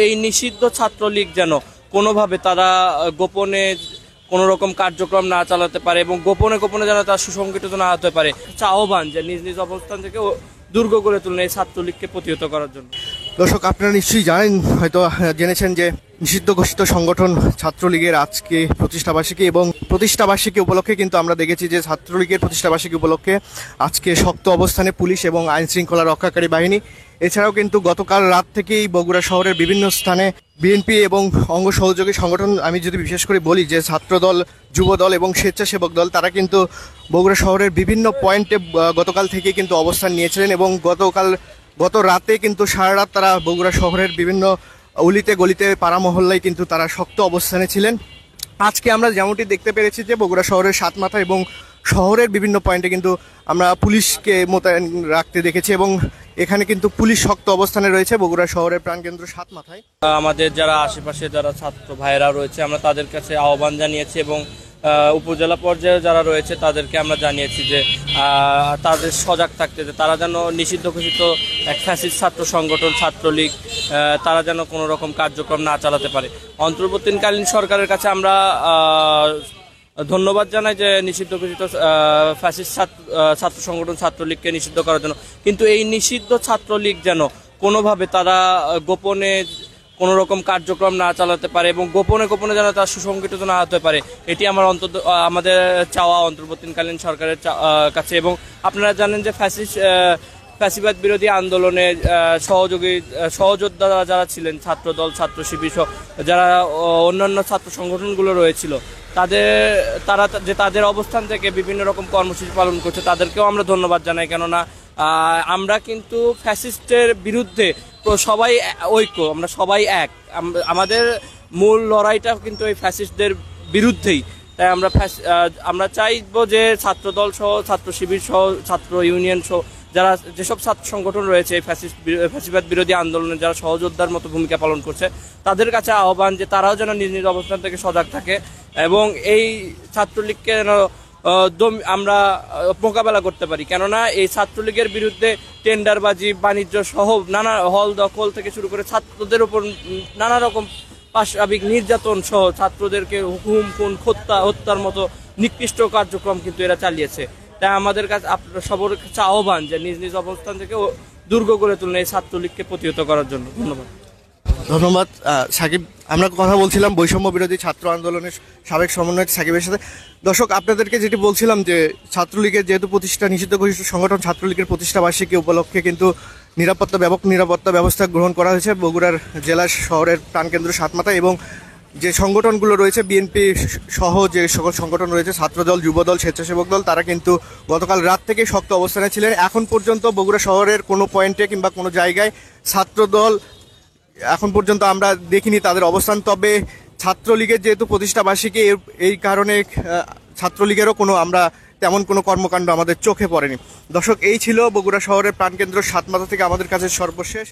এই নিষিদ্ধ ছাত্রলীগ যেন কোনোভাবে তারা গোপনে কোনো রকম কার্যক্রম না চালাতে পারে এবং গোপনে গোপনে যেন তারা সুসংগঠিত না হতে পারে। আহ্বান যে নিজ নিজ অবস্থান থেকে দুর্গ গড়ে তুলুন এই ছাত্রলীগকে প্রতিহত করার জন্য। দর্শক, আপনারা নিশ্চয়ই জানেন, হয়তো জেনেছেন যে নিষিদ্ধ ঘোষিত সংগঠন ছাত্রলীগের আজকে প্রতিষ্ঠাবার্ষিকী এবং প্রতিষ্ঠাবার্ষিকী উপলক্ষে কিন্তু আমরা দেখেছি যে ছাত্রলীগের প্রতিষ্ঠাবার্ষিকী উপলক্ষে আজকে শক্ত অবস্থানে পুলিশ এবং আইন শৃঙ্খলা রক্ষাকারী বাহিনী। এছাড়াও কিন্তু গতকাল রাত থেকেই বগুড়া শহরের বিভিন্ন স্থানে বিএনপি এবং অঙ্গ সহযোগী সংগঠন, আমি যদি বিশেষ করে বলি যে ছাত্রদল, যুবদল এবং স্বেচ্ছাসেবক দল, তারা কিন্তু বগুড়া শহরের বিভিন্ন পয়েন্টে গতকাল থেকে কিন্তু অবস্থান নিয়েছিলেন এবং গত রাতে কিন্তু সারা রাত তারা বগুড়া শহরের বিভিন্ন অলিতে গলিতে পাড়া মহল্লায় কিন্তু তারা শক্ত অবস্থানে ছিলেন। আজকে আমরা যেমনটি দেখতে পেরেছি যে বগুড়া শহরের সাতমাথা এবং শহরের বিভিন্ন পয়েন্টে কিন্তু আমরা পুলিশকে মোতায়েন রাখতে দেখেছি এবং এখানে কিন্তু পুলিশ শক্ত অবস্থানে রয়েছে বগুড়া শহরের প্রাণকেন্দ্র সাতমাথায়। আমাদের যারা আশেপাশে যারা ছাত্র ভাইরা রয়েছে আমরা তাদের কাছে আহ্বান জানিয়েছি এবং উপজেলা পর্যায়ে যারা রয়েছে তাদেরকে আমরা জানিয়েছি যে তাদের সজাগ থাকতে, যে তারা যেন নিষিদ্ধ ঘোষিত এক ফ্যাসিস্ট ছাত্র সংগঠন ছাত্রলীগ তারা যেন কোনো রকম কার্যক্রম না চালাতে পারে। অন্তর্বর্তীকালীন সরকারের কাছে আমরা ধন্যবাদ জানাই যে নিষিদ্ধ ঘোষিত ফ্যাসিস্ট ছাত্র সংগঠন ছাত্রলীগকে নিষিদ্ধ করার জন্য, কিন্তু এই নিষিদ্ধ ছাত্রলীগ যেন কোনোভাবে তারা গোপনে কোনো রকম কার্যক্রম না চালাতে পারে এবং গোপনে গোপনে যেন তারা সুসংগঠিত না হতে পারে, এটি আমাদের চাওয়া অন্তর্বর্তীকালীন সরকারের কাছে। এবং আপনারা জানেন যে ফ্যাসিবাদ বিরোধী আন্দোলনে সহযোদ্ধা যারা ছিলেন, ছাত্রদল, ছাত্র শিবির, যারা অন্যান্য ছাত্র সংগঠনগুলো রয়েছিল, তাদের অবস্থান থেকে বিভিন্ন রকম কর্মসূচি পালন করছে, তাদেরকেও আমরা ধন্যবাদ জানাই। কেননা আমরা কিন্তু ফ্যাসিস্টের বিরুদ্ধে সবাই ঐক্য, আমরা সবাই এক, আমাদের মূল লড়াইটা কিন্তু এই ফ্যাসিস্টদের বিরুদ্ধেই। তাই আমরা চাইবো যে ছাত্রদল সহ, ছাত্র শিবির সহ, ছাত্র ইউনিয়ন সহ যারা যেসব ছাত্র সংগঠন রয়েছে এই ফ্যাসিবাদ বিরোধী আন্দোলনে যারা সহযোদ্ধার মতো ভূমিকা পালন করছে, তাদের কাছে আহ্বান যে তারাও যেন নিজ নিজ অবস্থান থেকে সজাগ থাকে এবং এই ছাত্রলীগকে যেন আমরা মোকাবেলা করতে পারি। কেননা এই ছাত্রলীগের বিরুদ্ধে টেন্ডারবাজি, বাণিজ্য সহ নানা হল দখল থেকে শুরু করে ছাত্রদের উপর নানা রকম পাশবিক নির্যাতন সহ ছাত্রদেরকে হুকুম, খুন, হত্যার মতো নিকৃষ্ট কার্যক্রম কিন্তু এরা চালিয়েছে। তাই আমাদের কাছে সবার কাছে আহ্বান যে নিজ নিজ অবস্থান থেকে দুর্গ গড়ে তুলুন এই ছাত্রলীগকে প্রতিহত করার জন্য। ধন্যবাদ সাকিব। আমরা কথা বলছিলাম বৈষম্য বিরোধী ছাত্র আন্দোলনের সাবেক সমন্বয়ক সাকিবের সাথে। দর্শক, আপনাদেরকে যেটি বলছিলাম যে ছাত্রলীগের যেহেতু নিষিদ্ধ ঘোষিত সংগঠন ছাত্রলীগের প্রতিষ্ঠাবার্ষিকী উপলক্ষে কিন্তু ব্যাপক নিরাপত্তা ব্যবস্থা গ্রহণ করা হয়েছে বগুড়ার জেলা শহরের প্রাণকেন্দ্র সাতমাথায় এবং যে সংগঠনগুলো রয়েছে বিএনপি সহ যে সকল সংগঠন রয়েছে, ছাত্রদল, যুবদল, স্বেচ্ছাসেবক দল, তারা কিন্তু গতকাল রাত থেকে শক্ত অবস্থানে ছিলেন। এখন পর্যন্ত বগুড়া শহরের কোনো পয়েন্টে কিংবা কোনো জায়গায় ছাত্রদল এখন পর্যন্ত আমরা দেখিনি তাদের অবস্থান। তবে ছাত্রলীগের যেহেতু প্রতিষ্ঠাবার্ষিকী, এই কারণে ছাত্রলীগেরও আমরা তেমন কোনো কর্মকাণ্ড আমাদের চোখে পড়েনি। দর্শক, এই ছিল বগুড়া শহরের প্রাণকেন্দ্র সাতমাথা থেকে আমাদের কাছে সর্বশেষ